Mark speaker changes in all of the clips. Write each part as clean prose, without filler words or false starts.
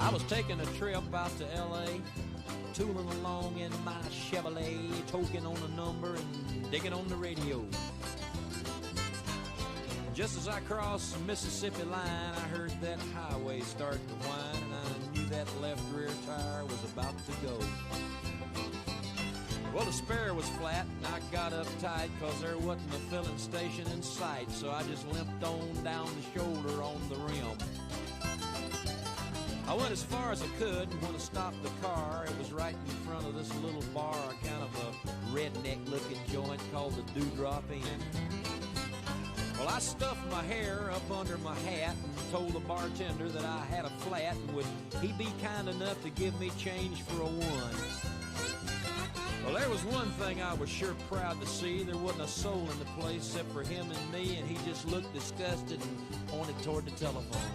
Speaker 1: I was taking a trip out to L.A., tooling along in my Chevrolet, toking on a number and digging on the radio. Just as I crossed the Mississippi line, I heard that highway start to whine, and I knew that left rear tire was about to go. Well, the spare was flat, and I got uptight, 'cause there wasn't a filling station in sight, so I just limped on down the shoulder on the rim. I went as far as I could, and when I stopped the car, it was right in front of this little bar, kind of a redneck-looking joint called the Dewdrop Inn. Well, I stuffed my hair up under my hat and told the bartender that I had a flat, and would he be kind enough to give me change for a one. Well, there was one thing I was sure proud to see. There wasn't a soul in the place except for him and me, and he just looked disgusted and pointed toward the telephone.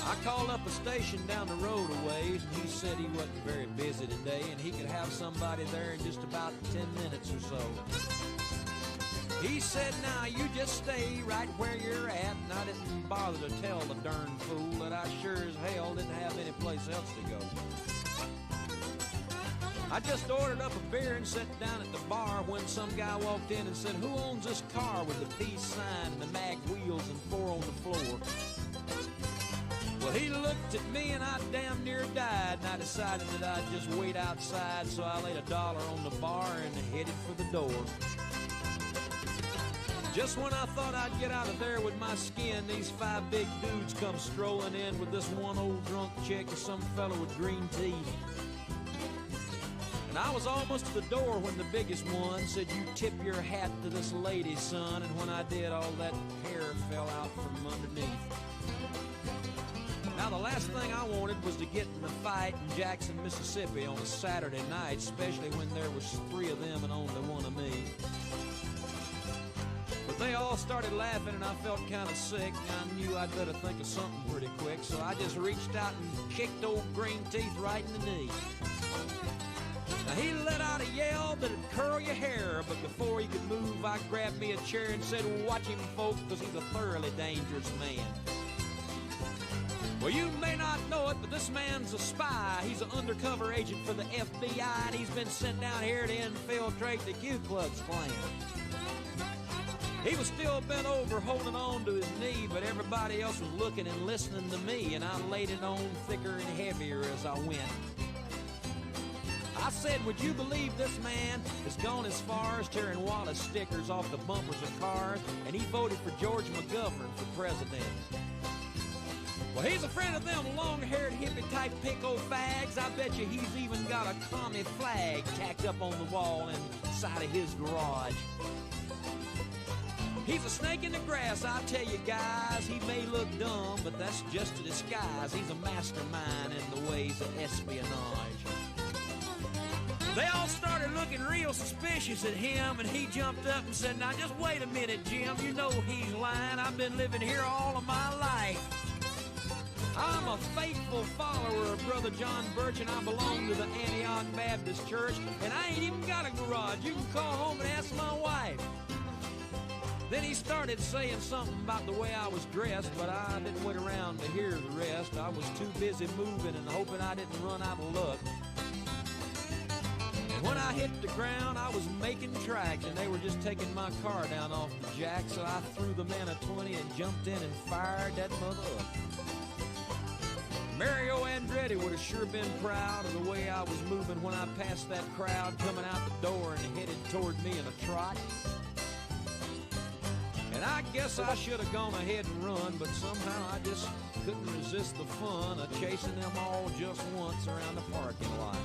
Speaker 1: I called up a station down the road a ways, and he said he wasn't very busy today, and he could have somebody there in just about 10 minutes or so. He said, now you just stay right where you're at, and I didn't bother to tell the darn fool that I sure as hell didn't have any place else to go. I just ordered up a beer and sat down at the bar when some guy walked in and said, who owns this car with the peace sign and the mag wheels and 4 on the floor? Well, he looked at me and I damn near died, and I decided that I'd just wait outside, so I laid $1 on the bar and headed for the door. Just when I thought I'd get out of there with my skin, these 5 big dudes come strolling in with this one old drunk chick and some fellow with green teeth. And I was almost to the door when the biggest one said, you tip your hat to this lady, son, and when I did, all that hair fell out from underneath. Now, the last thing I wanted was to get in a fight in Jackson, Mississippi on a Saturday night, especially when there was 3 of them and only 1 of me. But they all started laughing and I felt kind of sick, and I knew I'd better think of something pretty quick, so I just reached out and kicked old green teeth right in the knee. Now, he let out a yell that'd curl your hair, but before he could move, I grabbed me a chair and said, watch him, folks, because he's a thoroughly dangerous man. Well, you may not know it, but this man's a spy. He's an undercover agent for the FBI, and he's been sent down here to infiltrate the Ku Klux Klan. He was still bent over, holding on to his knee, but everybody else was looking and listening to me, and I laid it on thicker and heavier as I went. I said, would you believe this man has gone as far as tearing Wallace stickers off the bumpers of cars, and he voted for George McGovern for president. Well, he's a friend of them long-haired hippie-type pinko fags. I bet you he's even got a commie flag tacked up on the wall inside of his garage. He's a snake in the grass, I tell you guys. He may look dumb, but that's just a disguise. He's a mastermind in the ways of espionage. They all started looking real suspicious at him, and he jumped up and said, now just wait a minute, Jim. You know he's lying. I've been living here all of my life. I'm a faithful follower of Brother John Birch, and I belong to the Antioch Baptist Church, and I ain't even got a garage. You can call home and ask my wife. Then he started saying something about the way I was dressed, but I didn't wait around to hear the rest. I was too busy moving and hoping I didn't run out of luck. And when I hit the ground, I was making tracks, and they were just taking my car down off the jack, so I threw the man a 20 and jumped in and fired that mother up. Mario Andretti would have sure been proud of the way I was moving when I passed that crowd coming out the door and headed toward me in a trot. And I guess I should have gone ahead and run, but somehow I just couldn't resist the fun of chasing them all just once around the parking lot.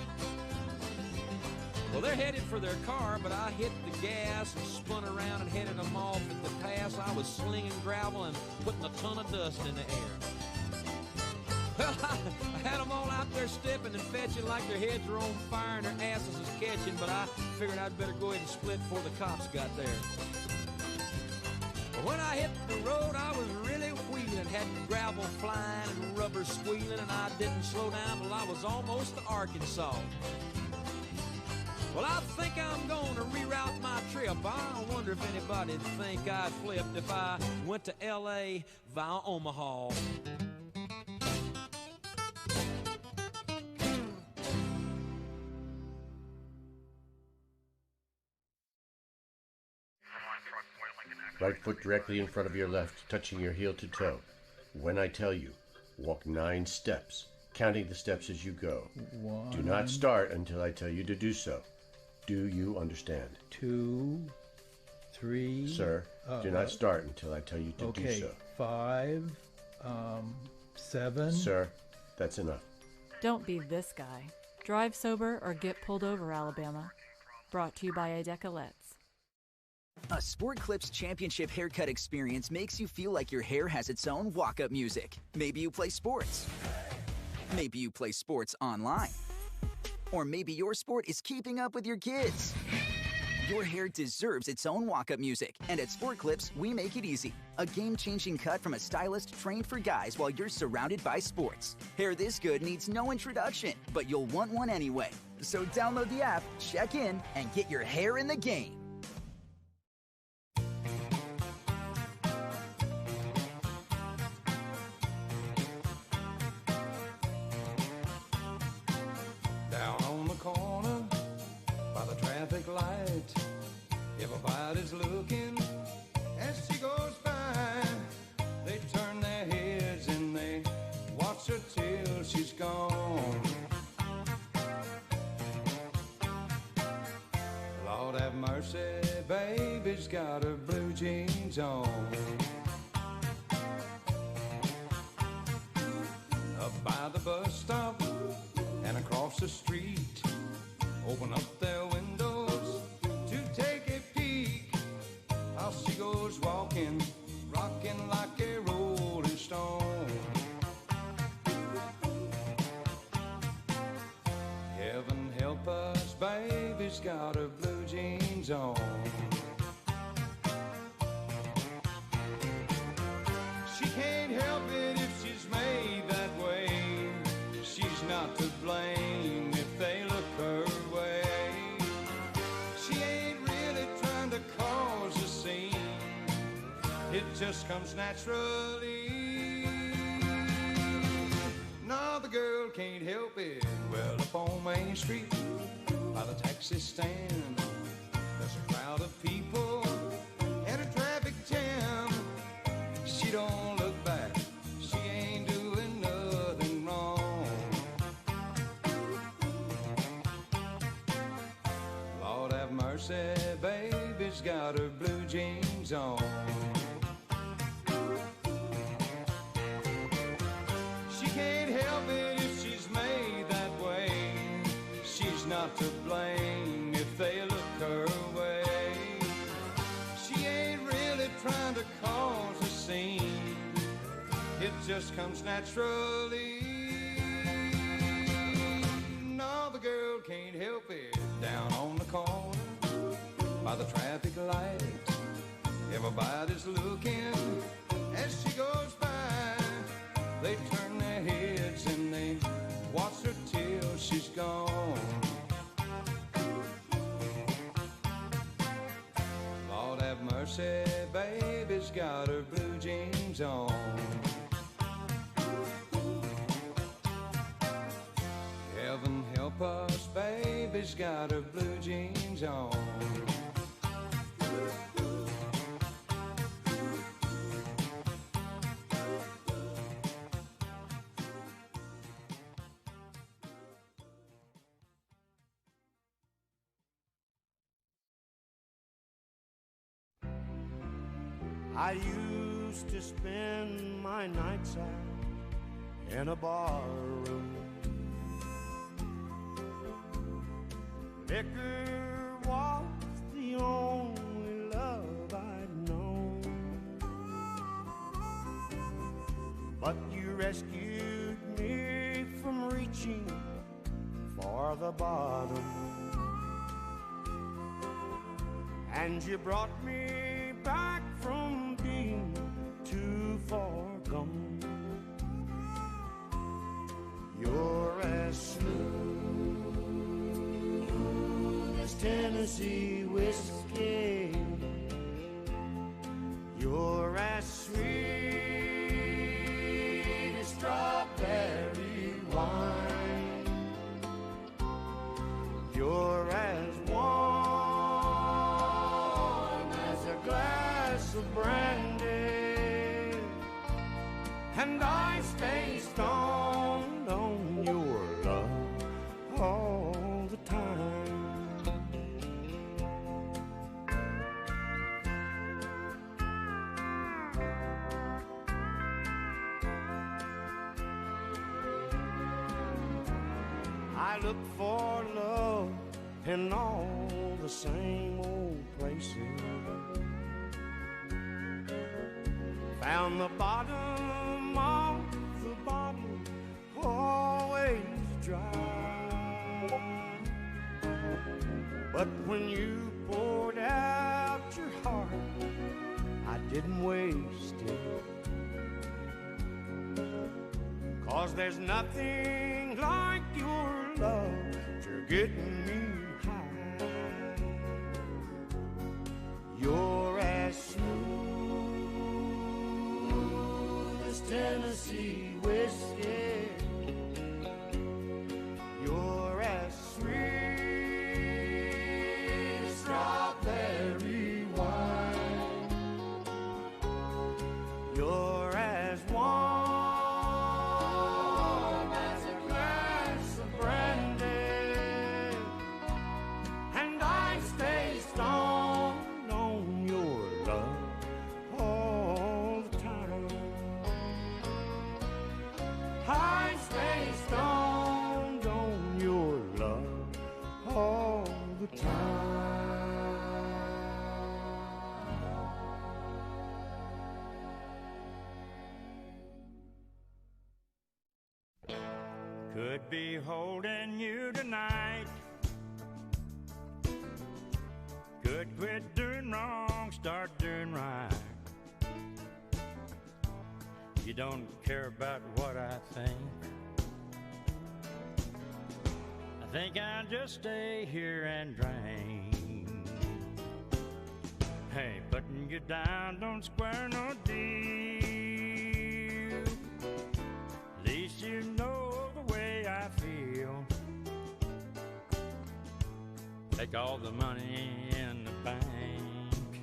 Speaker 1: Well, they're headed for their car, but I hit the gas and spun around and headed them off at the pass. I was slinging gravel and putting a ton of dust in the air. Well, I had them all out there stepping and fetching like their heads were on fire and their asses was catching, but I figured I'd better go ahead and split before the cops got there. But when I hit the road, I was really wheeling, had gravel flying and rubber squealing, and I didn't slow down till I was almost to Arkansas. Well, I think I'm going to reroute my trip. I wonder if anybody'd think I'd flipped if I went to L.A. via Omaha.
Speaker 2: Right foot directly in front of your left, touching your heel to toe. When I tell you, walk 9 steps, counting the steps as you go.
Speaker 3: 1.
Speaker 2: Do not start until I tell you to do so. Do you understand?
Speaker 3: 2, 3.
Speaker 2: Sir, do not start until I tell you to do so.
Speaker 3: 5, 7.
Speaker 2: Sir, that's enough.
Speaker 4: Don't be this guy. Drive sober or get pulled over, Alabama. Brought to you by Idecolets.
Speaker 5: A Sport Clips Championship haircut experience makes you feel like your hair has its own walk-up music. Maybe you play sports. Maybe you play sports online. Or maybe your sport is keeping up with your kids. Your hair deserves its own walk-up music, and at Sport Clips, we make it easy. A game-changing cut from a stylist trained for guys while you're surrounded by sports. Hair this good needs no introduction, but you'll want one anyway. So download the app, check in, and get your hair in the game.
Speaker 6: Down on the corner by the traffic light, everybody's looking as she goes by. They turn their heads and they watch her till she's gone. Lord have mercy, baby's got her blue jeans on. Up by the bus stop and across the street, open up their windows to take a peek. How she goes walking, rocking like a rolling stone. Heaven help us, baby's got her blue jeans on. She can't help it if she's made that way. She's not to blame if they look her way. She ain't really trying to cause a scene. It just comes naturally. No, the girl can't help it. Well, up on Main Street, by the taxi stand, there's a crowd of people and a traffic jam. She don't look back. She ain't doing nothing wrong. Lord have mercy, baby's got her blue jeans on. She can't help it if she's made that way. She's not to blame if they look her way. She ain't really trying to cause a scene. It just comes naturally. No, the girl can't help it. Down on the corner by the traffic light, everybody's looking as she goes by. They turn their heads and they watch her till she's gone. Lord have mercy, baby's got her blue jeans on. Heaven help us, baby's got her blue jeans on.
Speaker 7: I used to spend my nights out in a bar room. Liquor was the only love I'd known. But you rescued me from reaching for the bottom, and you brought me back from being too far gone. You're as smooth as Tennessee whiskey. You're as sweet as strawberry wine. You're as warm as a glass of I looked for love in all the same old places. Found the bottom of the bottle always dry. But when you poured out your heart, I didn't waste it. 'Cause there's nothing like your love to getting me high. You're as smooth as Tennessee whiskey. You're as sweet as strawberry wine. You're as warm as a glass of brandy, and I stay stoned on your love all the time. I stay stoned on your love all the time.
Speaker 8: Could be holding you tonight. Could quit doing wrong, start doing right. You don't care about what I think. I think I'll just stay here and drink. Hey, putting you down don't square no deal. At least you know the way I feel. Take all the money in the bank.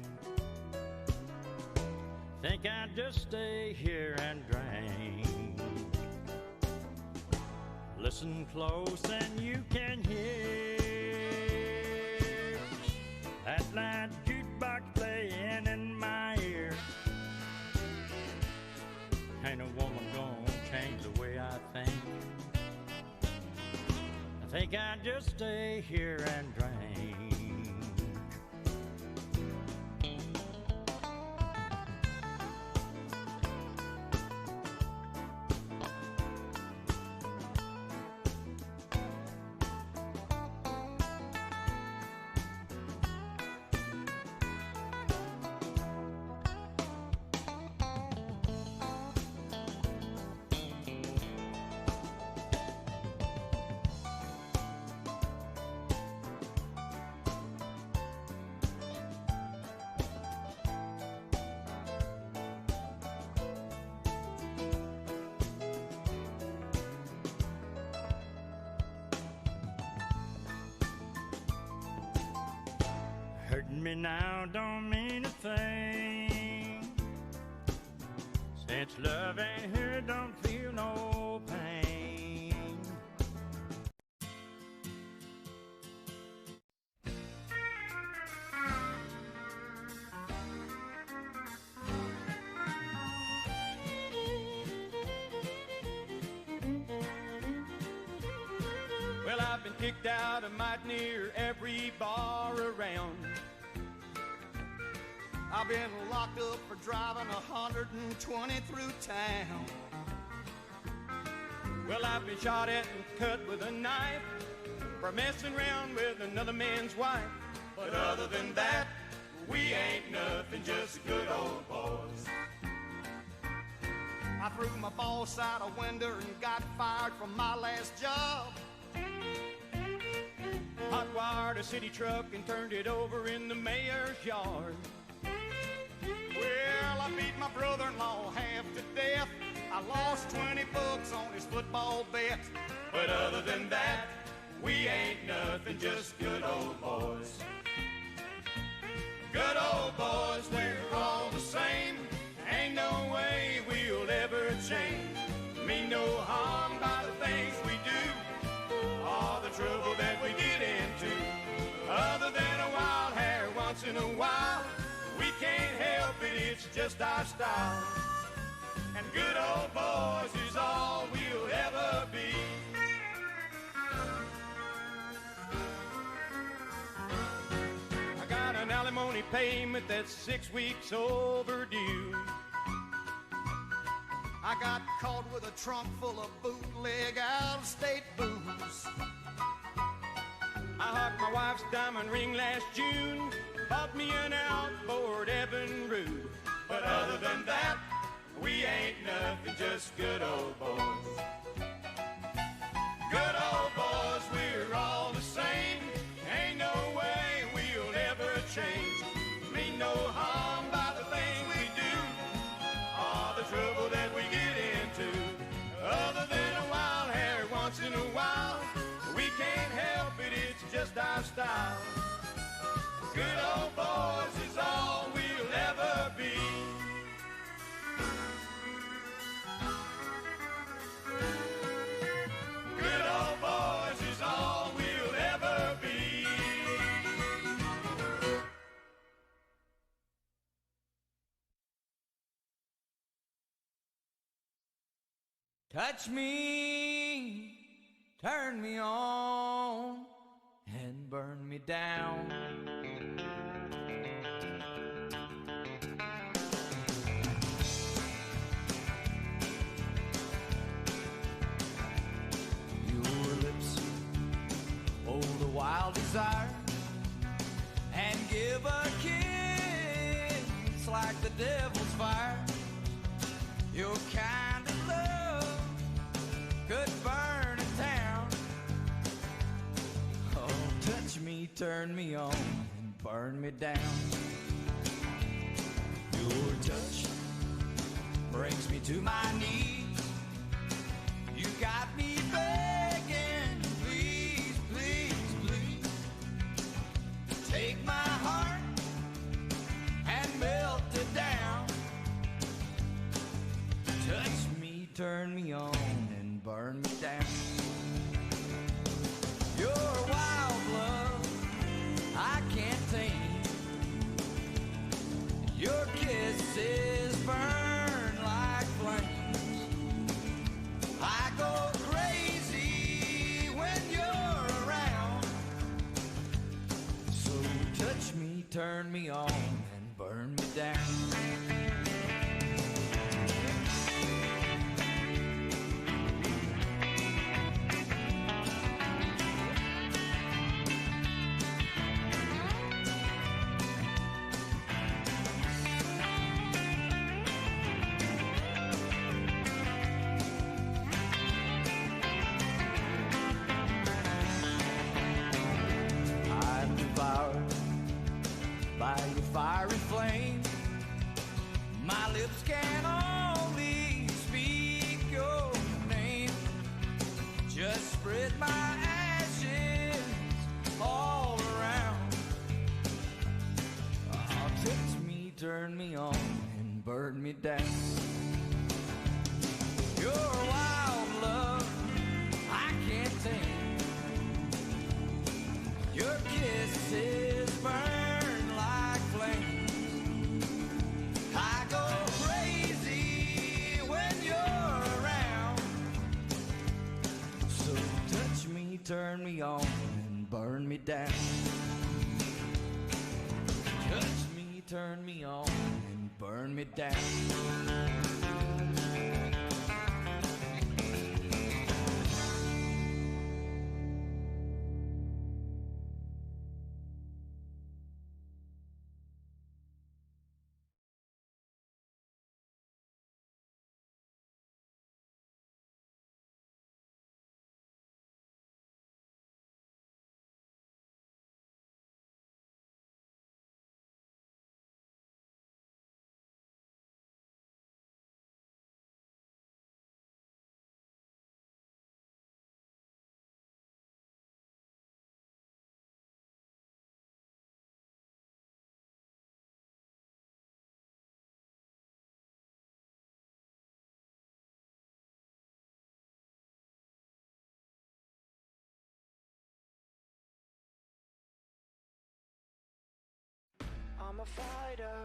Speaker 8: Think I'd just stay here and drink. Listen close and you can hear that loud jukebox playing in my ear. Ain't a woman gonna change the way I think. I think I'd just stay here and drink. Hurting me now don't mean a thing. Since love ain't here, don't feel no pain.
Speaker 6: Well, I've been kicked out of might near every bar around. I've been locked up for driving 120 through town. Well, I've been shot at and cut with a knife for messing around with another man's wife. But other than that, we ain't nothing, just good old boys. I threw my boss out a window and got fired from my last job. Hot wired a city truck and turned it over in the mayor's yard. Well, I beat my brother-in-law half to death. I lost 20 bucks on his football bet. But other than that, we ain't nothing, just good old boys. Good old boys, we're all the same. Ain't no way we'll ever change. Mean no harm by the things we do, all the trouble that we get into. Other than a wild hair once in a while, we can't help it, it's just our style. And good old boys is all we'll ever be. payment that's 6 weeks overdue. I got caught with a trunk full of bootleg out-of-state booze. I hocked my wife's diamond ring last June, bought me an outboard Evinrude. But other than that, we ain't nothing, just good old boys. Good old boys, we're all the same. Ain't no way we'll ever change. Mean no harm by the things we do, or the trouble that we get into. Other than a wild hair once in a while, we can't help it, it's just our style. Good old boys is all we'll ever be. Good old boys is all we'll ever be.
Speaker 1: Touch me, turn me on, and burn me down. Your lips hold a wild desire and give a kiss like the devil's fire. Your kind of love could burn a town. Oh, touch me, turn me on, and burn me down. Your touch brings me to my knees. You got me begging, please, please, please. Take my heart and melt it down. Touch me, turn me on, and burn me down. Your wild love, I can't tame. Your kisses burn like flames. I go crazy when you're around. So touch me, turn me on, and burn me down. I'm devoured by your fiery flame. My lips can only speak your name. Just spread my ashes all around. Oh, touch me, turn me on, and burn me down. Your wild love, I can't tame. Your kisses burn like flames. I go crazy when you're around. So touch me, turn me on, and burn me down. Touch me, turn me on, and burn me down.
Speaker 9: I'm a fighter,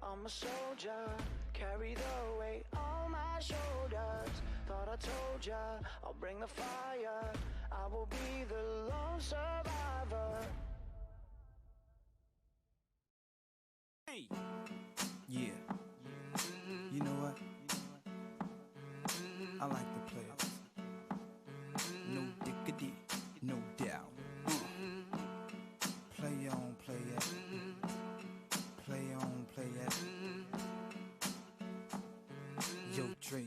Speaker 9: I'm a soldier, carry the weight on my shoulders. Thought I told ya, I'll bring the fire, I will be the lone survivor.
Speaker 10: Yeah. You know what? I like to play it. No diggity, no doubt. Play on, play it. Play on, play it. Yo, Dre.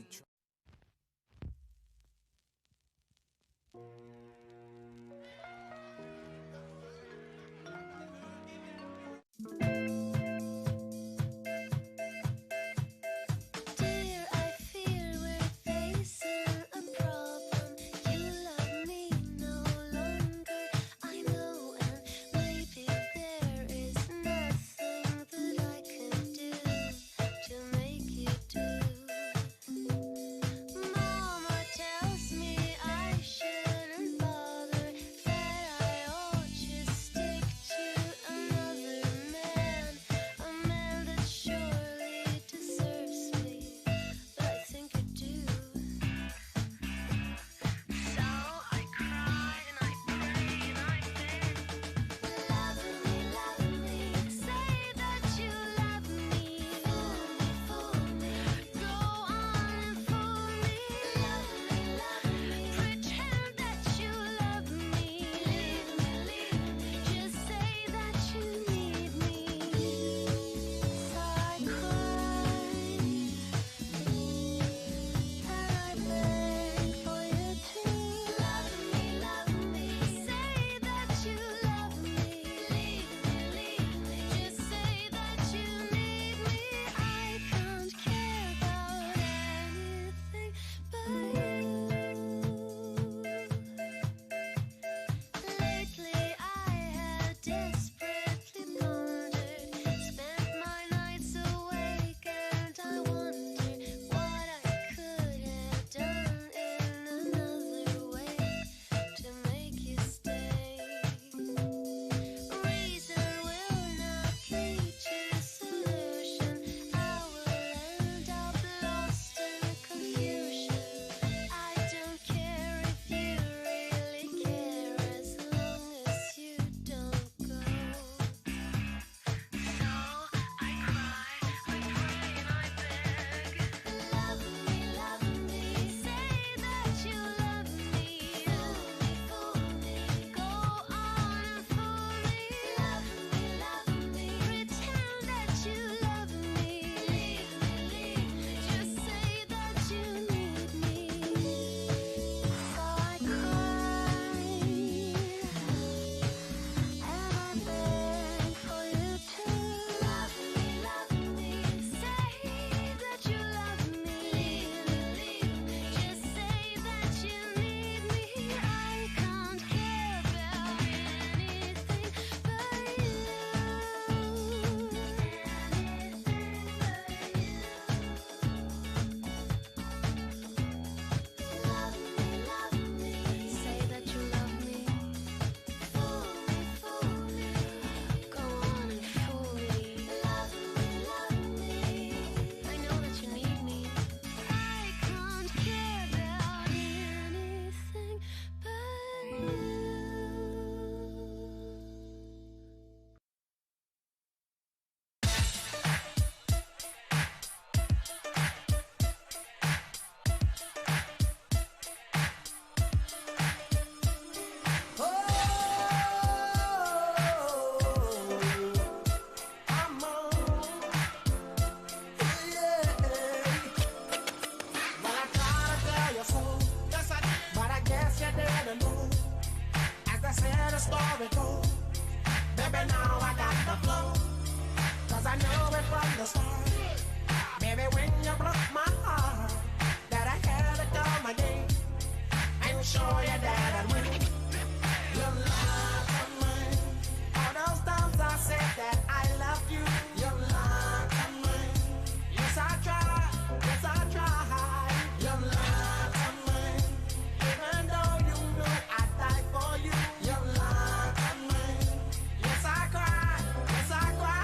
Speaker 11: Yes, I cry, yes, I cry.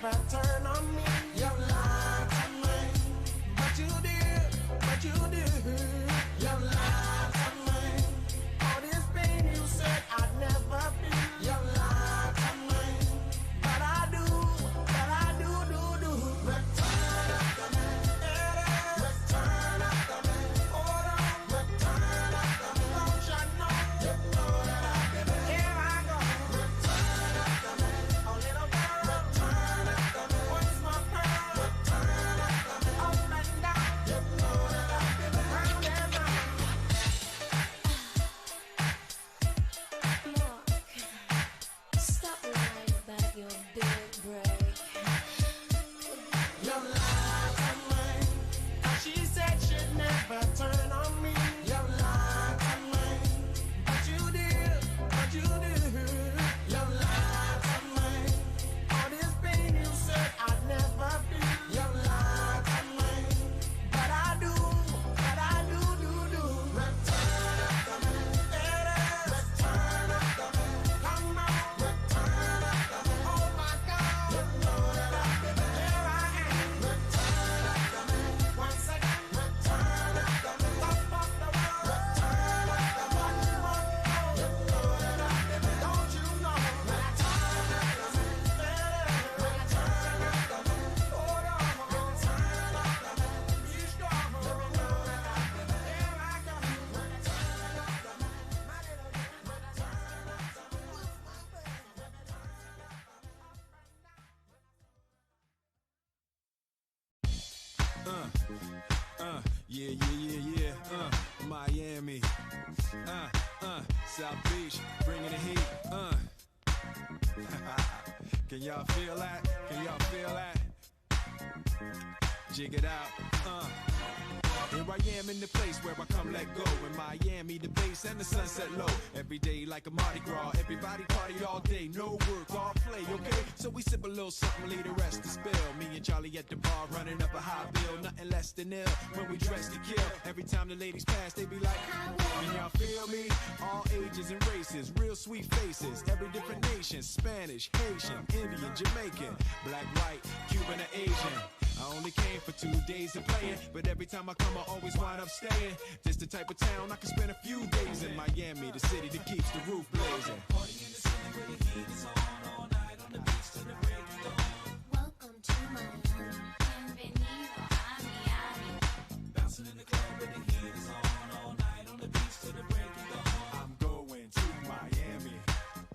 Speaker 7: never turn on me. You lied to me, but you did. You lied to me. All this pain you said I'd never feel. You lied to me, but I do. Return up to me, return up to me. Hold on, return up to me. Don't you know that I can be. Here I go. Return up to me, oh little girl. Return up to me, what's my pearl? Return up to me, up and down. You know that I can be. Round and round.
Speaker 11: Mark, stop lying about your big break.
Speaker 7: You lied to me. She said she'd never turn on me. You lied to me, but you did. You lied to me. All this pain you said I'd never feel. You lied to me, but I do. Return up to me, return up to me. Come on, return up to me. Oh my God, you know that I can be. Here I am. Return up to me, once again. Return up to me, top of the world. Return up to me, one more. You know that I can be. Don't you know? Return up to me, return up to me. Hold on, return up to me. Be strong, you know that I can be. Here I go. Return up to me, my little girl. Return up to me, what's my baby?
Speaker 6: Yeah. Miami. South Beach, bringing the heat. Can y'all feel that? Jig it out. Here I am in the place where I come let go. In Miami, the bass and the sunset low. Every day like a Mardi Gras. Everybody party all day. No work, all play, okay? So we sip a little something, leave the rest to spill. Me and Charlie at the bar running up a high bill. Nothing less than ill when we dress to kill. Every time the ladies pass, they be like, can y'all feel me? All ages and races, real sweet faces. Every different nation, Spanish, Haitian, Indian, Jamaican, black, white, Cuban, or Asian. I only came for 2 days of playing, but every time I come, I always wind up staying. This the type of town I can spend a few days in. Miami, the city that keeps the roof blazing. Party in the city where the heat is on all night on the beach till the break of dawn.
Speaker 11: Welcome to Miami. Bienvenido a Miami.
Speaker 6: Bouncing in the club where the heat is on all night on the beach till the break of dawn. I'm going to Miami.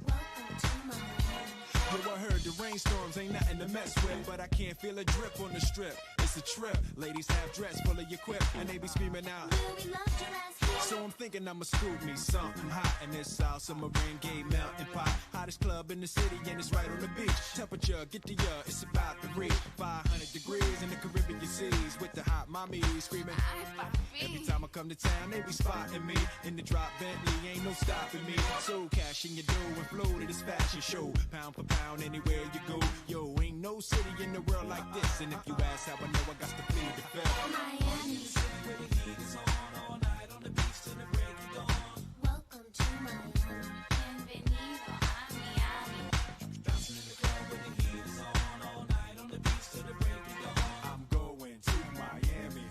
Speaker 11: Welcome to Miami.
Speaker 6: Yo, I heard the rainstorms ain't nothing to mess with, but I can't feel a drip on the strip. It's a trip. Ladies have dress full of your quip, and they be screaming out,
Speaker 11: Will we love your ass here?
Speaker 6: so I'm thinking I'ma scoop me something hot in this South Submarine Gay melting pot. Hottest club in the city, and it's right on the beach. Temperature, get the it's about to reach 500 degrees in the Caribbean seas with the hot mommy screaming. Every time I come to town, they be spotting me in the drop Bentley, ain't no stopping me. So cash in your dough and flow to this fashion show. Pound for pound, anywhere you go. Yo, ain't no city in the world like this. And if you ask how I know, I got to plead the fifth.
Speaker 11: Miami.
Speaker 6: Where the heat is on all night on the beach till the break of dawn.
Speaker 11: Welcome to Miami. Bienvenido a Miami.
Speaker 6: Bouncing in the club where the heat is on all night on the beach till the break of dawn. I'm going to Miami.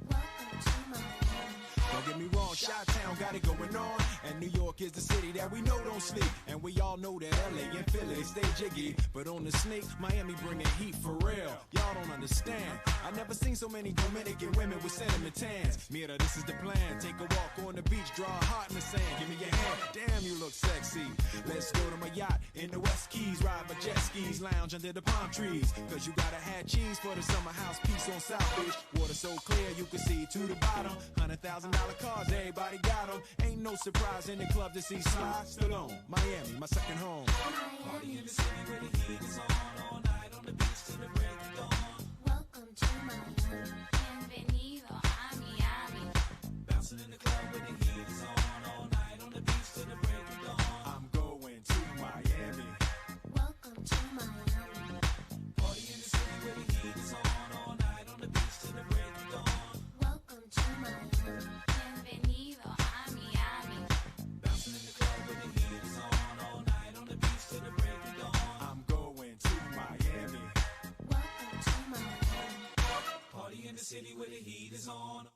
Speaker 11: Welcome to Miami.
Speaker 6: Don't get me wrong, Chi-Town got it going on. And New York is the city that we know don't sleep. And we all know that LA and Philly stay jiggy. But on the sneak, Miami bringing heat for real. Y'all don't understand. I never seen so many Dominican women with sentiment tans. Mira, this is the plan. Take a walk on the beach, draw a heart in the sand. Give me your hand. Damn, you look sexy. Let's go to my yacht in the West Keys. Ride my jet skis, lounge under the palm trees. Cause you gotta have cheese for the summer house piece on South Beach. Water so clear you can see to the bottom. $100,000 cars, everybody got them. Ain't no surprise in the club to see Sly Stallone. Miami, my second home. Party in the city where the heat is on all night on the beach till the break of dawn.
Speaker 11: Welcome to Miami. Bienvenido a Miami.
Speaker 6: Bouncing in the club where the heat is on all night on the beach till the break of dawn. I'm going to Miami.
Speaker 11: Welcome to Miami.
Speaker 6: Party in the city where the heat is on all night on the beach till the break of dawn.
Speaker 11: Welcome to Miami. Bienvenido a Miami.
Speaker 6: Bouncing in the club where the heat is on all night on the beach till the break of dawn. I'm going to Miami.
Speaker 12: is on.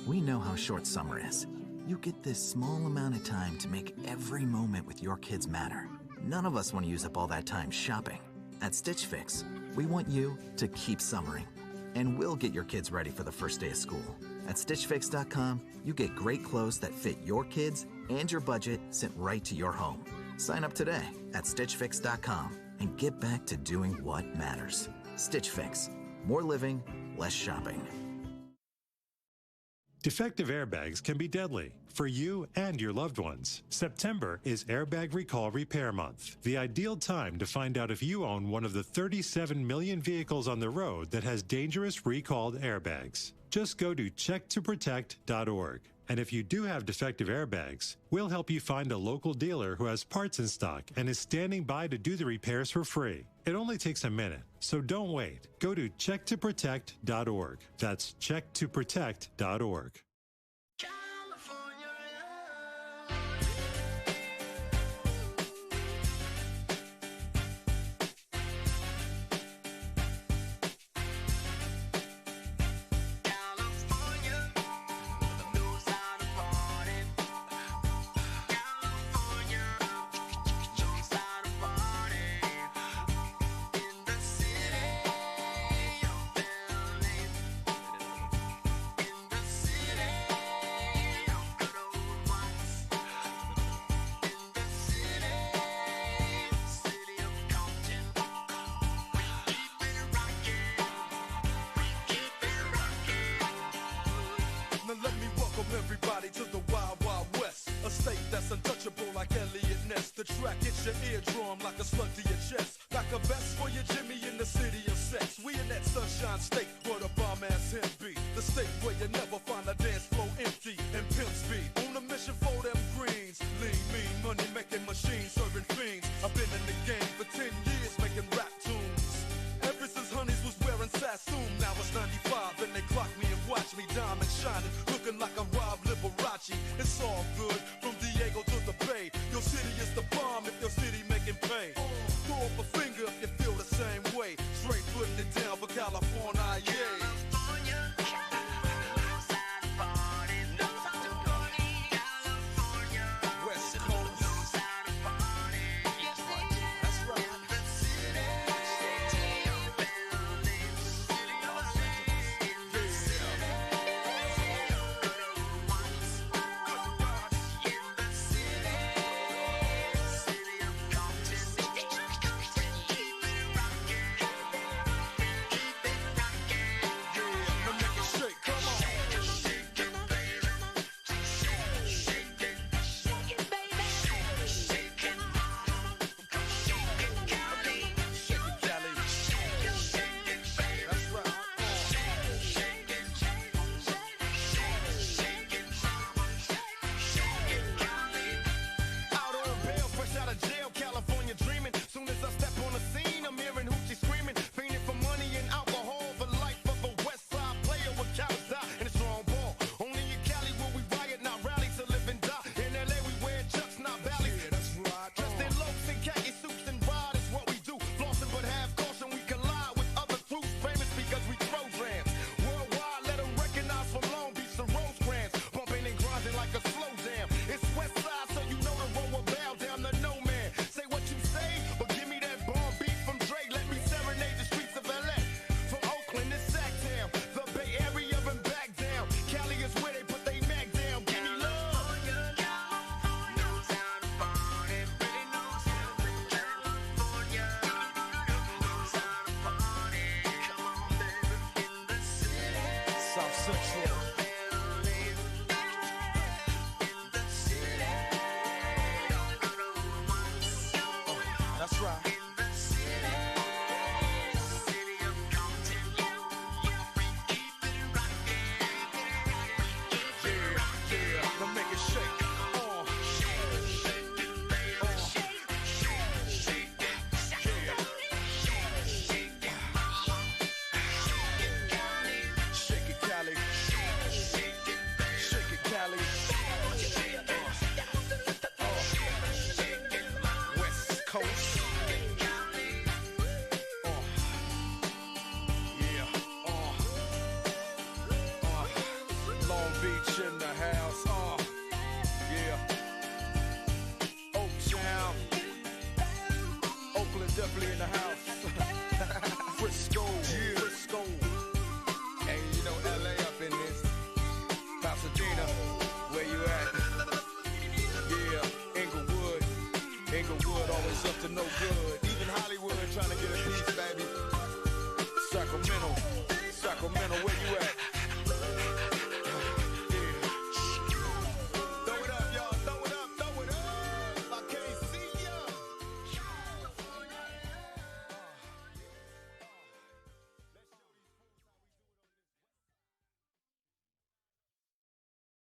Speaker 13: We know how short summer is. You get this small amount of time to make every moment with your kids matter. None of us want to use up all that time shopping. At Stitch Fix, we want you to keep summering. And we'll get your kids ready for the first day of school. At StitchFix.com, you get great clothes that fit your kids and your budget sent right to your home. Sign up today at StitchFix.com and get back to doing what matters. Stitch Fix. More living, less shopping.
Speaker 14: Defective airbags can be deadly for you and your loved ones. September is Airbag Recall Repair Month, the ideal time to find out if you own one of the 37 million vehicles on the road that has dangerous recalled airbags. Just go to checktoprotect.org. And if you do have defective airbags, we'll help you find a local dealer who has parts in stock and is standing by to do the repairs for free. It only takes a minute, so don't wait. Go to checktoprotect.org. That's checktoprotect.org.
Speaker 7: City
Speaker 12: track hits your eardrum like a slug to your chest. Like a vest for your Jimmy in the city of sex. We in that sunshine state where the bomb ass him be. The state where you never find a dance floor empty and pimp speed. On a mission for them greens. Lean, mean, money making machines serving fiends. I've been in the game for 10 years making rap tunes. Ever since Honeys was wearing Sassoon, now it's 95 and they clock me and watch me diamond shining, looking like a Rob Liberace. It's all good from Diego to the Bay. Your city is the bomb if your city making pay. Throw up a finger if you feel the same way. Straight putting it down for California, yeah.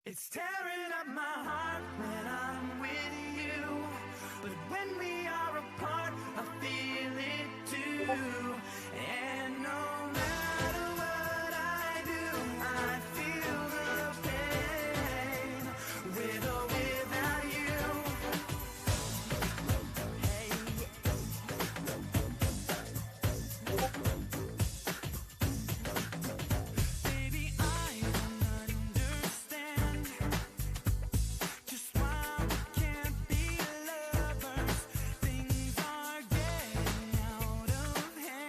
Speaker 15: It's tearing up my heart when I'm with you, but when we are apart, I feel it too. And no matter what I do, I feel the pain, with or without you. Hey. Baby, I don't understand just why we can't be lovers. Things are getting out of hand.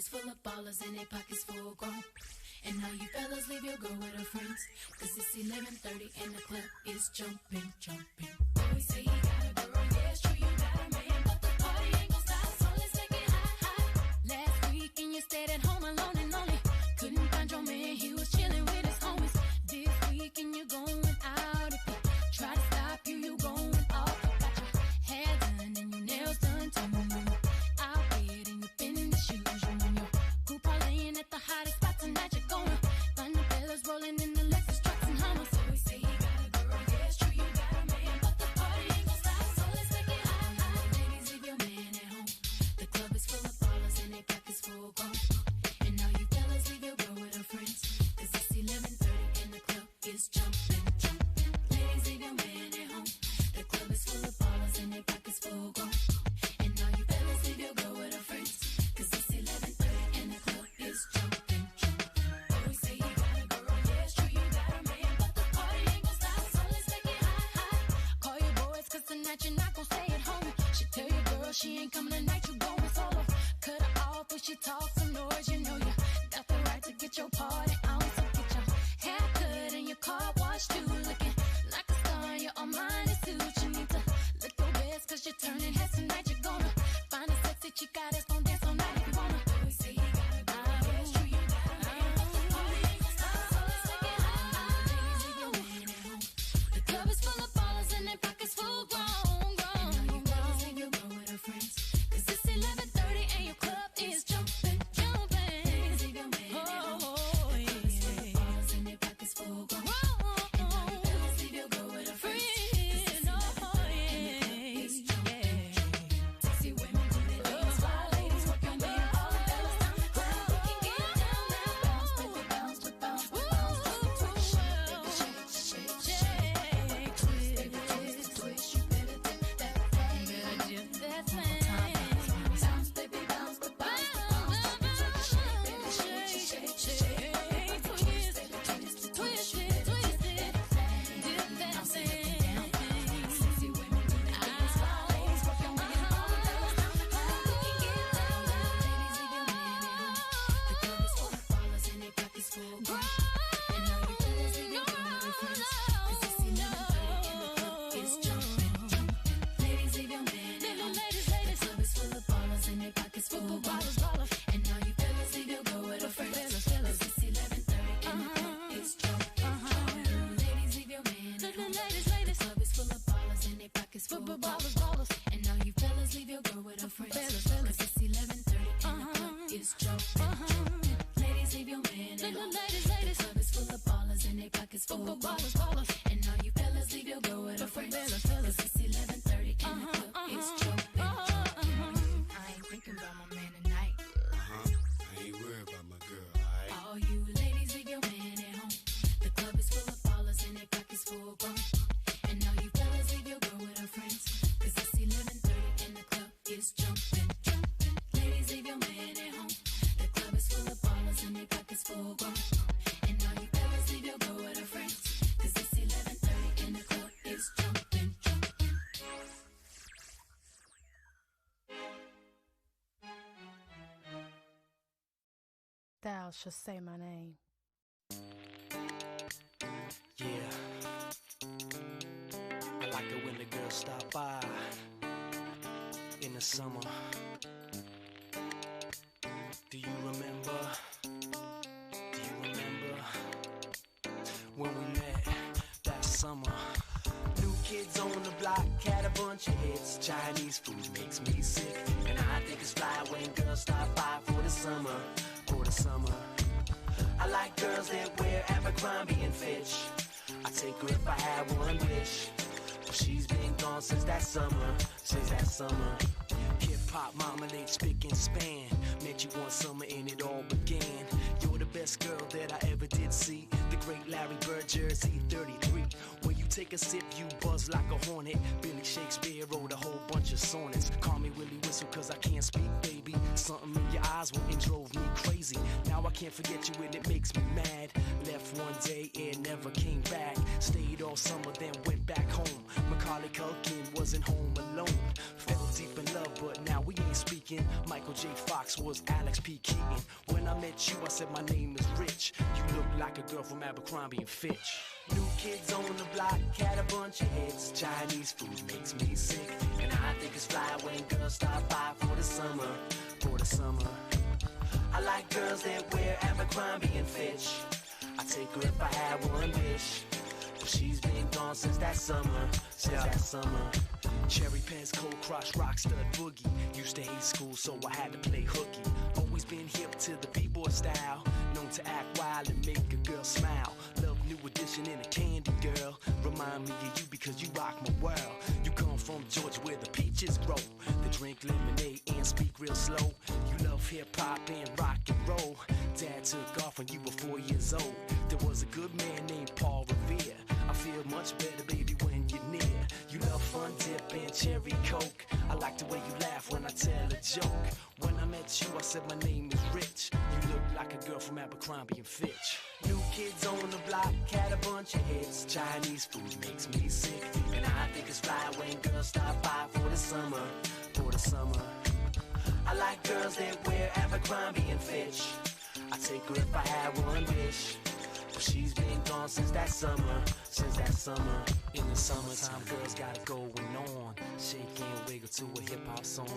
Speaker 11: is full of ballers and they pockets full grown. And now you fellas leave your girl with her friends, cause it's 11:30 and the club is jumping, jumping. Boys say you got a girl, yeah, it's true you got a man, but the party ain't gon' stop, so let's make it hot, hot. Last weekend you stayed at home alone and lonely. Couldn't find your man, he was chilling with his homies. This weekend you're going out. If you try to stop you, you going off. You got your hair done and your nails done too. Out here and you been in the shoes. You and your group parlaying at the hottest spot tonight. You're going find the fellas rolling in the Lexus trucks and Hummers. So we say you got a girl, yeah, it's true you got a man, but the party ain't gon' stop, so let's make it hot, hot. Ladies, leave your man at home. The club is full of ballers and they pockets full grown. And now you fellas leave your girl with her friends, cause it's 11:30 and the club is jumping, jumping. Ladies, leave your man at home. The club is full of ballers and they pockets full grown. And now you fellas leave your girl with her friends, cause it's 11:30 and the club is jumping, jumping. Always say you got a girl, yeah, it's true you got a man, but the party ain't gon' stop, so let's make it hot, hot. Call your boys, cause tonight you're not gon' stay at home. She tell your girl she ain't coming tonight, you going solo. Cut her off when she talks some noise, you know you got the right to get your party on. So get your hair cut and your car washed too, looking like a star in your Armani suit. You need to look your best, cause you're turning heads tonight. You're gonna find a sexy chica that's gon' dance all night if you wanna. Always say you got a girl, yeah, it's true you got a man, but the party ain't gon' stop, so let's make it hot, hot. Ladies, leave your man at home. The club is full of ballers and their pockets full grown, grown. And now you fellas leave your girl with her friends, cause it's 11:30 and your club is jumping, jumping. Ladies, leave your man at home. The club is full of ballers and their pockets full grown. And now you fellas leave your girl with her friends, cause it's 11:30 and the club is jumping. Sexy women do their things, fly ladies work your man, all the fellas down the club. We can get down now. Bounce, baby, bounce, but bounce, but bounce. Twist, shake, baby, shake, shake, shake. Twist, baby, twist, twist. You better dip that thing. You better dip that thing. Bounce, baby, bounce, but bounce, but bounce. Shake, baby, shake, shake, shake. Twist, baby, twist, twist it, twist it. Dip that thing. Sexy women do their things, fly ladies work your man, all the fellas down the club. We can get down now. Ladies, leave your man at home. The club is full of ballers and their pockets full grown. And now you fellas leave your girl with her friends, cause it's 11:30 and the club is jumping, jumping. Ladies, leave your man at home. The club is full of ballers and their pockets full grown. And now you fellas leave your girl with her friends, cause it's 11:30 and the club is jumping, jumping. Ladies, leave your man at home. The club is full of ballers and their pockets full grown. And now you fellas leave your girl with her friends, cause it's 11:30 and the club is jumping, jumping. Ladies, leave your man at home. The club is full of ballers and their pockets full grown. And now you fellas leave your girl with her friends, cause it's 11:30 and the club is jumping, jumping. I ain't thinking about my man tonight.
Speaker 16: I ain't worried about my girl, alright?
Speaker 11: All you ladies, leave your man at home. The club is full of ballers and their pockets full grown. And now you fellas leave your girl with her friends, cause it's 11:30 and the club is jumping, jumping. Ladies, leave your man at home. The club is full of ballers and their pockets full grown. And now you fellas leave your girl with her friends, cause it's 11:30 and the club is jumping, jumping.
Speaker 17: Thou shalt say my name.
Speaker 10: Yeah. I like it when the girls stop by in the summer. Do you remember? Do you remember when we met that summer? New kids on the block had a bunch of hits. Chinese food makes me sick, and I think it's fly when girls stop by for the summer. For the summer, I like girls that wear Abercrombie and Fitch. I take her if I had one wish, but she's been gone since that summer. Since that summer, hip hop, marmalade, spick and span. Met you one summer and it all began. You're the best girl that I ever did see. The great Larry Bird, Jersey 33. When you take a sip, you buzz like a hornet. Billy Shakespeare wrote a whole bunch of sonnets. Call me Willie Whistle cause I can't speak, baby. Something in your eyes went and drove me crazy. Now I can't forget you and it makes me mad. Left one day and never came back. Stayed all summer then went back home. Macaulay Culkin wasn't home alone. Fell deep in love but now we ain't speaking. Michael J. Fox was Alex P. Keaton. When I met you I said my name is Rich. You look like a girl from Abercrombie and Fitch. New kids on the block had a bunch of hits. Chinese food makes me sick. And I think it's fly when girls stop by for the summer. For the summer. I like girls that wear Abercrombie and Fitch. I take her if I had one wish. But she's been gone since that summer. Since that summer. Cherry Pens, Cold Crush, Rockstud, Boogie. Used to hate school, so I had to play hooky. Always been hip to the b-boy style. Known to act wild and make a girl smile. Love New Edition and a Candy Girl. Remind me of you because you rock my world. You come from Georgia where the peaches grow. They drink lemonade and speak real slow. You love hip-hop and rock and roll. Dad took off when you were 4 years old. There was a good man named Paul Revere. I feel much better, baby, when you're near. You love Fun Dip and Cherry Coke. I like the way you laugh when I tell a joke. When I met you, I said my name is Rich. You look like a girl from Abercrombie and Fitch. New kids on the block had a bunch of hits. Chinese food makes me sick. And I think it's fly when girls stop by for the summer. For the summer. I like girls that wear Abercrombie and Fitch. I take her if I had one wish. But she's been gone since that summer. Since that summer. In the summertime, girls got it going on. Shake and wiggle to a hip-hop song.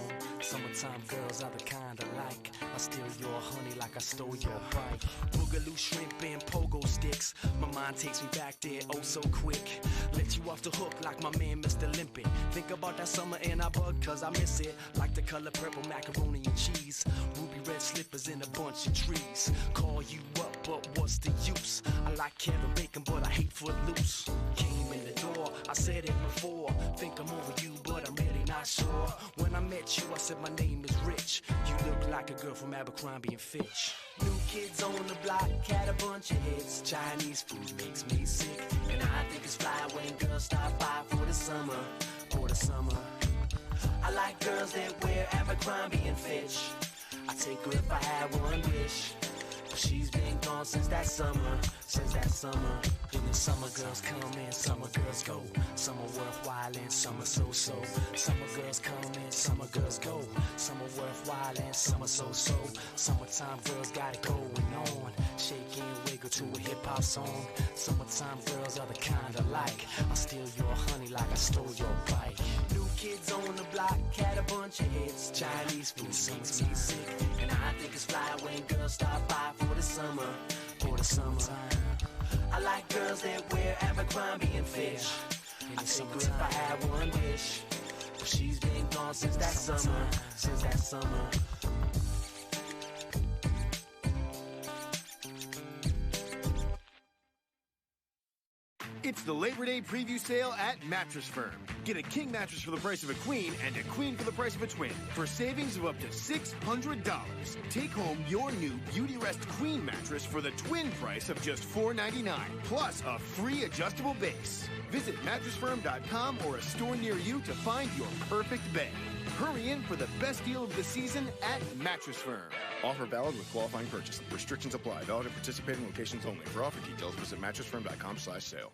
Speaker 10: Summertime girls are the kind I like. I steal your honey like I stole your bike. Boogaloo shrimp and pogo sticks. My mind takes me back there oh so quick. Let you off the hook like my man Mr. Limpet. Think about that summer and I bug cause I miss it. Like the color purple macaroni and cheese. Ruby red slippers in a bunch of trees. Call you up but what's the use? I like Kevin Bacon but I hate Footloose. Came in the door, I said it before. Think I'm over you but I'm really not sure. When I met you I said my name is Rich. You look like a girl from Abercrombie and Fitch. New kids on the block had a bunch of hits. Chinese food makes me sick. And I think it's fly when girls stop by for the summer. For the summer. I like girls that wear Abercrombie and Fitch. I take her if I had one wish. But she's been gone since that summer. Since that summer. In the summer girls come and summer girls go. Some are worthwhile and some are so-so. Summer girls come and summer girls go. Some are worthwhile and some are so-so. Summertime girls got it going on. Shake and wiggle to a hip-hop song. Summertime girls are the kind I like. I steal your honey like I stole your bike. New kids on the block had a bunch of hits. Chinese food makes me sick. And I think it's fly when girls stop by for the summer. For the summertime. I like girls that wear Abercrombie and Fitch. I take her if I had one wish. But she's been gone since that summer. Since that summer.
Speaker 18: It's the Labor Day preview sale at Mattress Firm. Get a king mattress for the price of a queen and a queen for the price of a twin for savings of up to $600. Take home your new Beauty Rest Queen mattress for the twin price of just $499, plus a free adjustable base. Visit mattressfirm.com or a store near you to find your perfect bed. Hurry in for the best deal of the season at Mattress Firm.
Speaker 19: Offer valid with qualifying purchase. Restrictions apply. Valid at participating locations only. For offer details, visit mattressfirm.com/sale.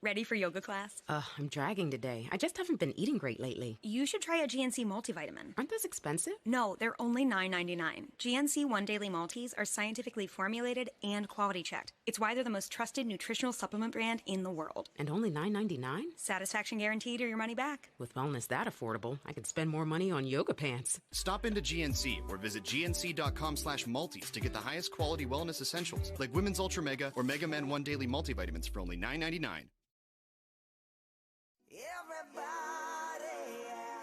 Speaker 20: Ready for yoga class?
Speaker 21: I'm dragging today. I just haven't been eating great lately.
Speaker 20: You should try a GNC multivitamin.
Speaker 21: Aren't those expensive?
Speaker 20: No, they're only $9.99. GNC One Daily Multis are scientifically formulated and quality checked. It's why they're the most trusted nutritional supplement brand in the world.
Speaker 21: And only $9.99?
Speaker 20: Satisfaction guaranteed or your money back.
Speaker 21: With wellness that affordable, I could spend more money on yoga pants.
Speaker 22: Stop into GNC or visit gnc.com/multis to get the highest quality wellness essentials like Women's Ultra Mega or Mega Men One Daily Multivitamins for only $9.99.
Speaker 9: Everybody, yeah.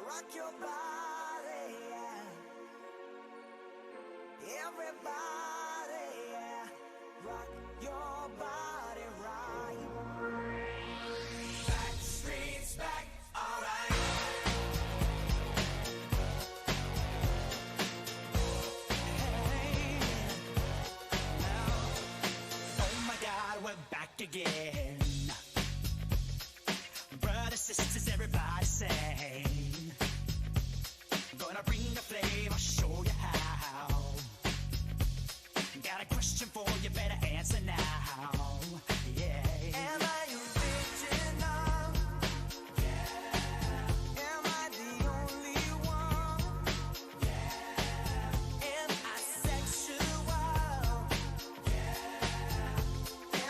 Speaker 9: Rock your body, yeah. Everybody, yeah. Rock your body right. Back streets back, alright. Hey,
Speaker 7: question for, you better answer now. Yeah. Am I original? Yeah. Am I the only one? Yeah. Am I sexual? Yeah.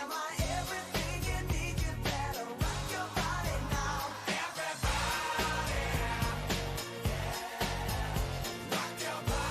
Speaker 7: Am I everything you need? You better rock your body now. Everybody. Yeah. Rock your body.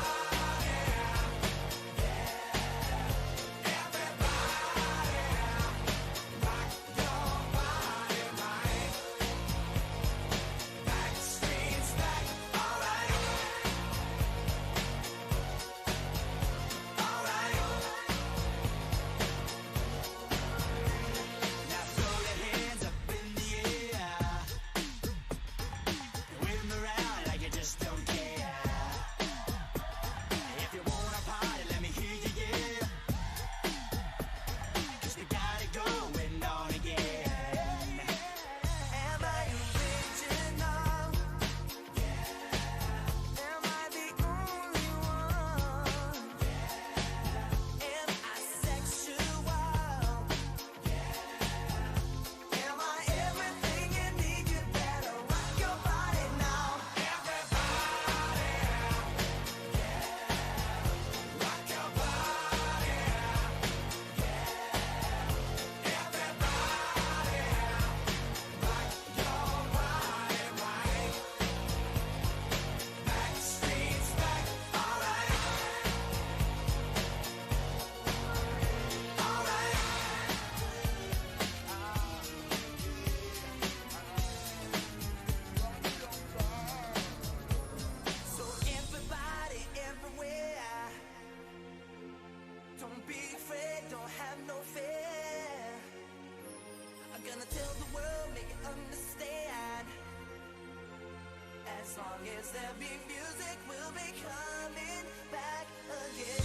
Speaker 7: As long as there be music, we'll be coming back again.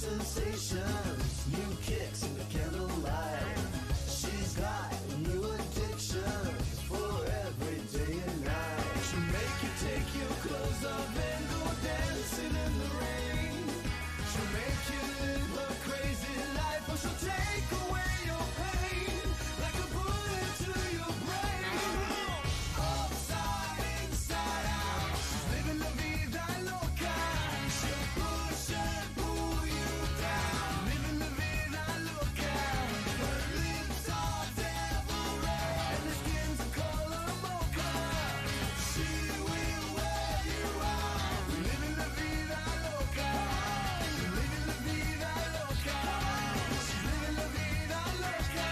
Speaker 7: Sensations, new kicks in the candlelight. She's got new addictions for every day and night. She'll make you take your clothes off and go dancing in the rain. She'll make you live a crazy life, or she'll take away your pain like a bullet to your brain. Upside, inside out, she's living la vida loca. She'll push and pull you down, living la vida loca. Her lips are devil red and her skin's a color mocha. She will wear you out, living la vida loca. Living la vida loca. She's living la vida loca.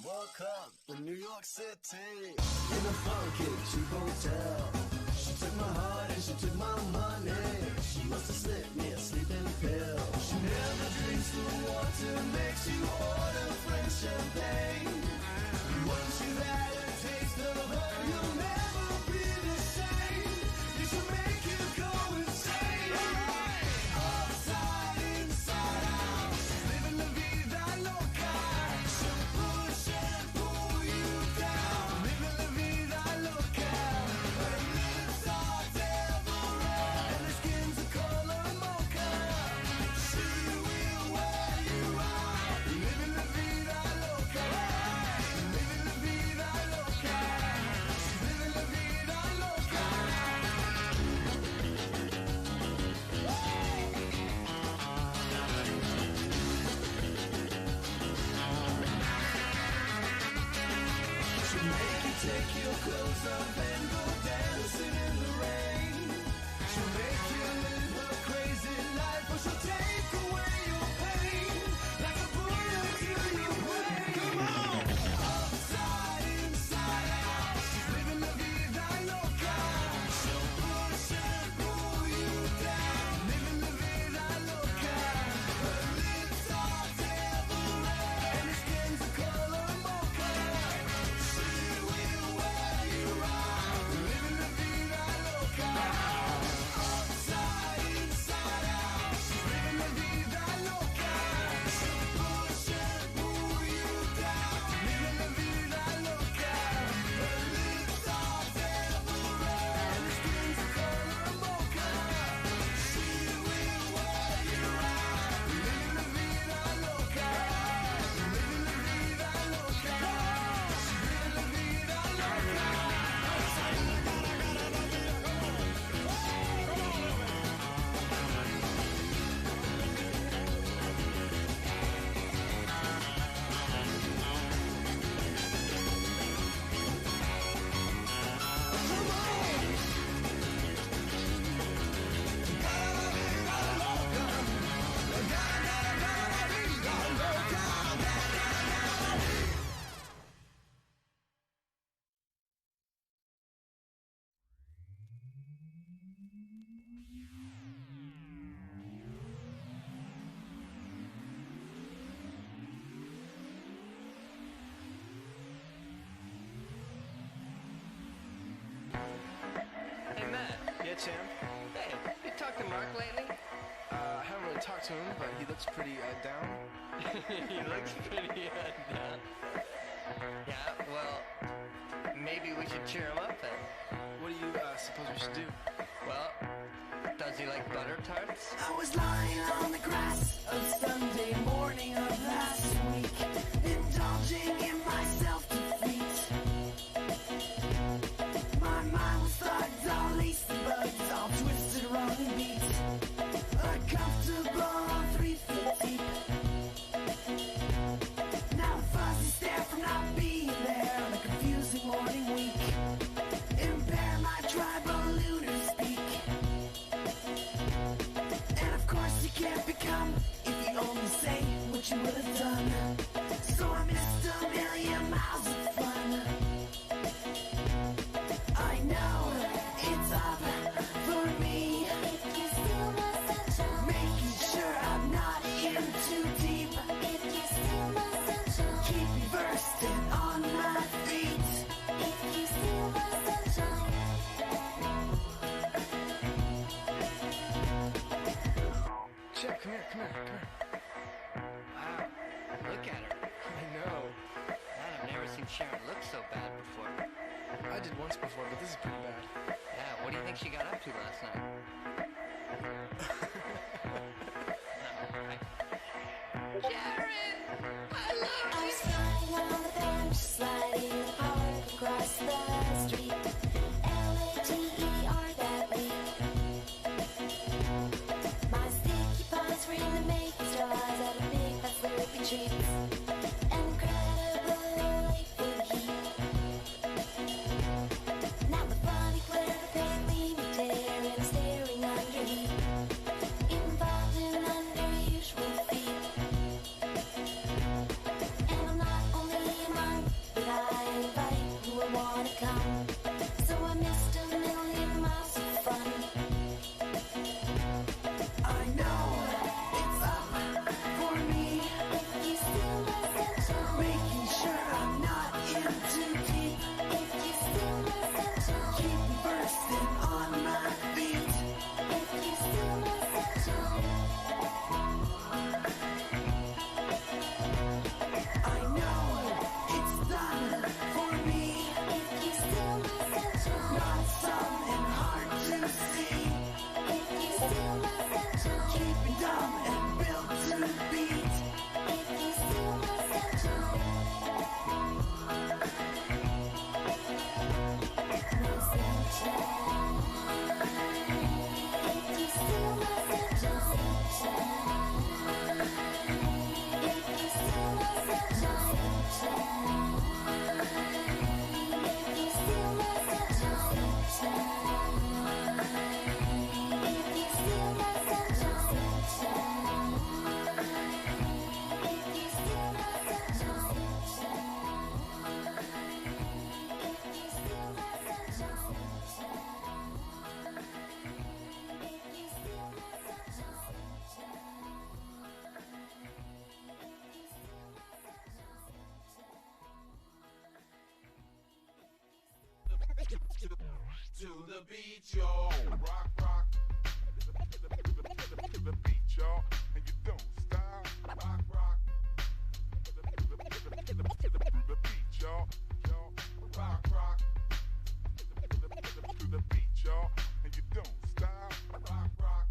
Speaker 7: Woke up in New York City in a funky cheap hotel. She took my heart and she took my money. She must have slipped me a sleeping pill. She never drinks the water, makes you order French champagne. Once you've had a taste of her, you'll never be the same. She'll make you go insane. Upside, inside out. She's
Speaker 2: Sam.
Speaker 3: Hey, you talked to Mark lately?
Speaker 2: I haven't really talked to him, but he looks pretty down.
Speaker 3: He looks pretty down. Yeah, well, maybe we should cheer him up then.
Speaker 2: What do you suppose we should do?
Speaker 3: Well, does he like butter tarts?
Speaker 15: I was lying on the grass of Sunday morning of last week, indulging in my self-defeat. My mind was thugged, all lacy bugs, all twisted around and beat. Uncomfortable, 3 feet deep. Now the fuzzy stare from not being there on a confusing morning week. Impair my tribal lunar speak. And of course you can't become if you only say what you would have done. So I missed a million miles of fun. I know it's up for me. If you steal my sunshine, making sure I'm not in too deep. If you steal my sunshine, keep me versed and on my feet. If you steal my sunshine.
Speaker 2: Jeff, come here.
Speaker 3: Wow, look at her.
Speaker 2: I know.
Speaker 3: Man, I've never seen Sharon look so bad before.
Speaker 2: I did once before, but this is pretty bad.
Speaker 3: Yeah, what do you think she got up to last night? Sharon! I love you!
Speaker 11: I was lying on the bench, sliding the park across the street. Later that week. My sticky paws were in the making straws at a big fat slurpy treats. Incredibly full heat. Now the funny glare of pale gleaming tear and staring under heat. Involved in unusual feet. And I'm not only a monk, but I invite who will wanna come. So I missed a million miles of fun.
Speaker 15: I know it's up for me.
Speaker 11: If you steal my sunshine,
Speaker 15: Making sure I'm not in too deep.
Speaker 11: if you steal my sunshine,
Speaker 15: Keep me versed and on my feet.
Speaker 11: if you steal my sunshine.
Speaker 15: I know it's done for me.
Speaker 11: If you steal my sunshine,
Speaker 15: Not something hard to see.
Speaker 11: if you steal my sunshine,
Speaker 15: Keep me dumb and built to beat.
Speaker 11: if you steal my sunshine. My sunshine. If you steal my sunshine. If you steal my sunshine. If you steal my sunshine. If you steal my sunshine. If you steal my
Speaker 23: To the beat, y'all. Rock, rock. To the beat, y'all. And you don't stop. Rock, rock. To the beat, y'all. Rock, rock. To the beat, y'all. And you don't stop. Rock, rock.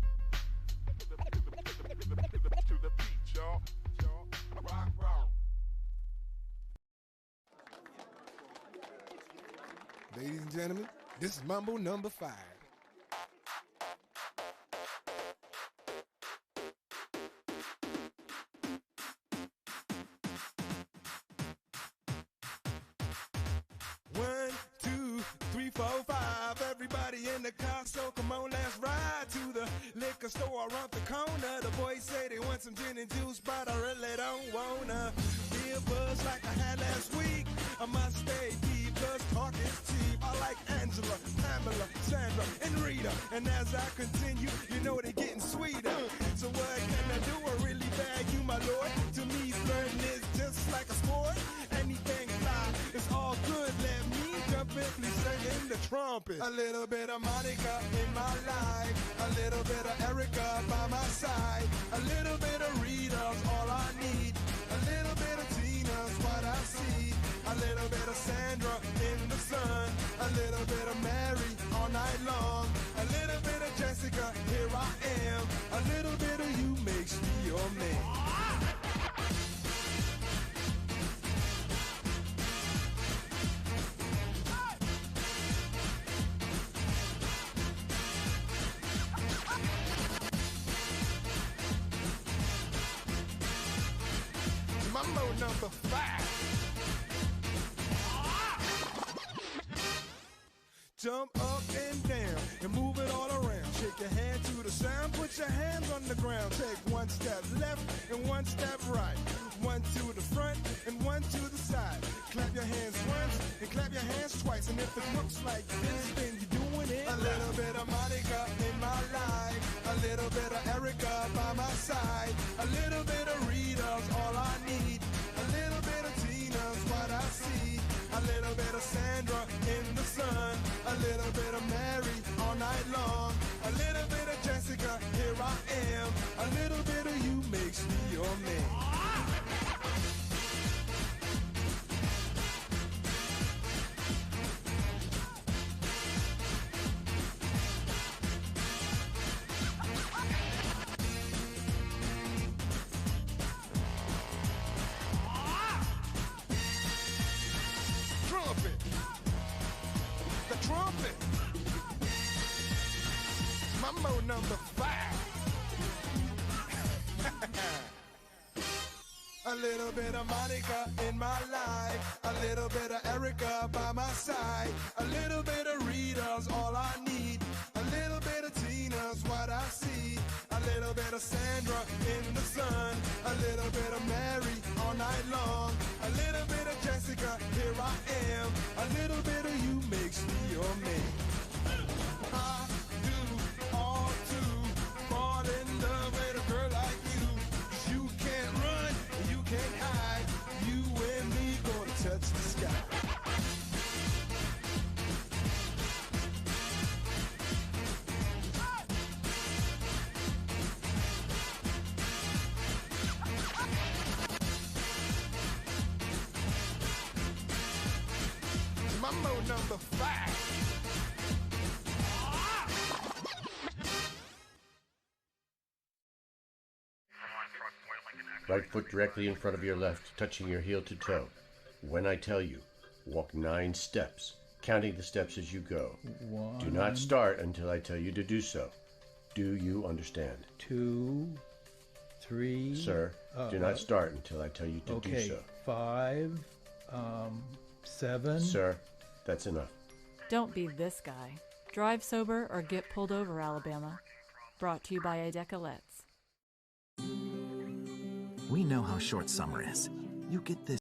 Speaker 23: To the beat, y'all. Rock, rock.
Speaker 24: Ladies and gentlemen, this is Mambo number 5. One, two, three, 4, 5. Everybody in the car, so come on, let's ride to the liquor store around the corner. The boys say they want some gin and juice, but I really don't wanna be a buzz like I had last week. I must stay deep, cause talk is cheap. I like Angela, Pamela, Sandra, and Rita. And as I continue, you know they're getting sweeter. So what can I do? I really bag you, my lord. To me, flirting is just like a sport. Anything fly, it's all good. Let me jump in, please sing in the trumpet. A little bit of Monica in my life, a little bit of Erica by my side, a little bit of Rita's all I need, a little bit of Tina's what I see, a little bit of Sandra in the sun, a little bit of Mary all night long, a little bit of Jessica, here I am, a little bit of you makes me your man. Mambo number 5. Jump up and down and move it all around. Shake your hand to the sound, put your hands on the ground. Take one step left and one step right. One to the front and one to the side. Clap your hands once and clap your hands twice. And if it looks like this, then you're doing it. A little bit of Monica in my life, a little bit of Erica by my side, a little bit of Rita's all I need, a little bit of Tina's what I see, a little bit of Sandra in the sun, a little bit of Mary all night long, a little bit of Jessica, here I am, a little bit of you makes me your man. Trumpet. Mambo number 5. A little bit of Monica in my life, a little bit of Erica by my side, a little bit of Rita's all I need, a little bit of Tina's what I see, a little bit of Sandra in the sun, a little bit of Mary all night long, a little bit of Jessica, here I am, a little bit of you makes me your man. I do all to fall in love with a girl like you, 'cause you can't run, you can't hide, you and me gonna touch the sky. Mambo number 5.
Speaker 1: Right foot directly in front of your left, touching your heel to toe. When I tell you, walk 9 steps, counting the steps as you go.
Speaker 4: 1.
Speaker 1: Do not start until I tell you to do so. Do you understand?
Speaker 4: 2, 3.
Speaker 1: Sir, do not start until I tell you to do so.
Speaker 4: 5, 7.
Speaker 1: Sir, that's enough.
Speaker 5: Don't be this guy. Drive sober or get pulled over, Alabama. Brought to you by Idecolettes.
Speaker 13: We know how short summer is. You get this